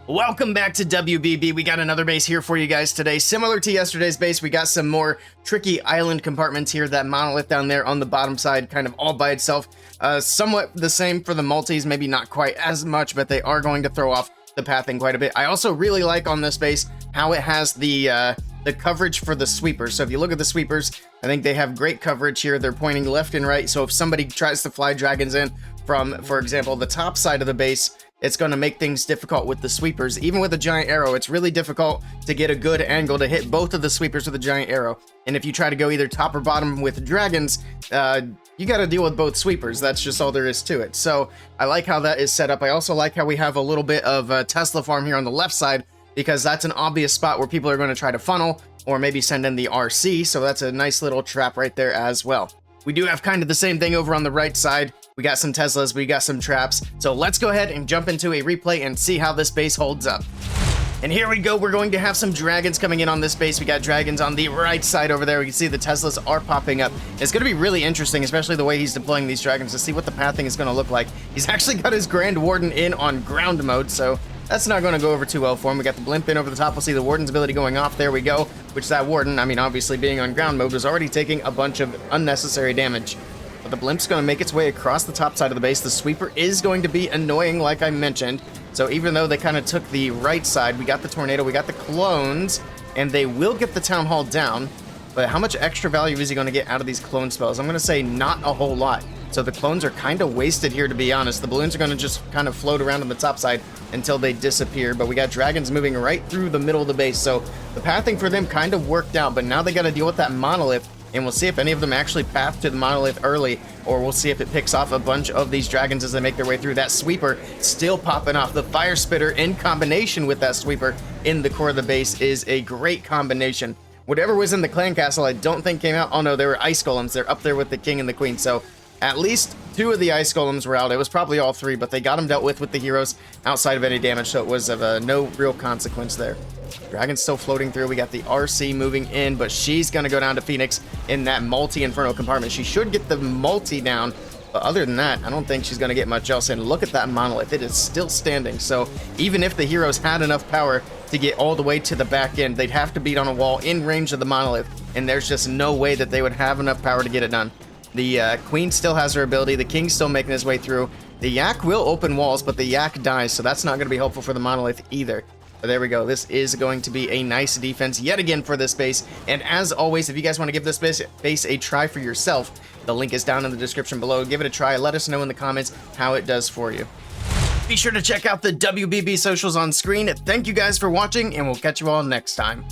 Welcome back to WBB. We got another base here for you guys today. Similar to yesterday's base, we got some more tricky island compartments here. That monolith down there on the bottom side, kind of all by itself. Somewhat the same for the multis, maybe not quite as much, but they are going to throw off the pathing quite a bit. I also really like on this base how it has the coverage for the sweepers. So if you look at the sweepers, I think they have great coverage here. They're pointing left and right. So if somebody tries to fly dragons in from, for example, the top side of the base, it's going to make things difficult with the sweepers. Even with a giant arrow, it's really difficult to get a good angle to hit both of the sweepers with a giant arrow. And if you try to go either top or bottom with dragons, you got to deal with both sweepers. That's just all there is to it. So I like how that is set up. I also like how we have a little bit of a Tesla farm here on the left side, because that's an obvious spot where people are going to try to funnel or maybe send in the RC. So that's a nice little trap right there as well. We do have kind of the same thing over on the right side. We got some Teslas, we got some traps. So let's go ahead and jump into a replay and see how this base holds up. And here we go. We're going to have some dragons coming in on this base. We got dragons on the right side over there. We can see the Teslas are popping up. It's going to be really interesting, especially the way he's deploying these dragons, to see what the pathing is going to look like. He's actually got his Grand Warden in on ground mode, so that's not going to go over too well for him. We got the blimp in over the top. We'll see the Warden's ability going off. There we go. Which that Warden, I mean, obviously being on ground mode, was already taking a bunch of unnecessary damage. But the blimp's going to make its way across the top side of the base. The sweeper is going to be annoying, like I mentioned. So even though they kind of took the right side, we got the tornado, we got the clones, and they will get the town hall down. But how much extra value is he going to get out of these clone spells? I'm going to say not a whole lot. So the clones are kind of wasted here, to be honest. The balloons are going to just kind of float around on the top side until they disappear. But we got dragons moving right through the middle of the base. So the pathing for them kind of worked out. But now they got to deal with that monolith. And we'll see if any of them actually path to the monolith early, or we'll see if it picks off a bunch of these dragons as they make their way through. That sweeper still popping off. The fire spitter in combination with that sweeper in the core of the base is a great combination. Whatever was in the clan castle, I don't think came out. Oh no, they were ice golems. They're up there with the king and the queen. So at least 2 of the ice golems were out. It was probably all 3, but they got them dealt with the heroes outside of any damage, so it was of no real consequence there. Dragon's still floating through. We got the RC moving in, but she's going to go down to Phoenix in that multi-inferno compartment. She should get the multi down, but other than that, I don't think she's going to get much else in. Look at that monolith. It is still standing, so even if the heroes had enough power to get all the way to the back end, they'd have to beat on a wall in range of the monolith, and there's just no way that they would have enough power to get it done. The queen still has her ability. The king's still making his way through. The yak will open walls, but the yak dies, so that's not going to be helpful for the monolith either. But there we go. This is going to be a nice defense yet again for this base. And as always, if you guys want to give this base a try for yourself, the link is down in the description below. Give it a try. Let us know in the comments how it does for you. Be sure to check out the WBB socials on screen. Thank you guys for watching, and we'll catch you all next time.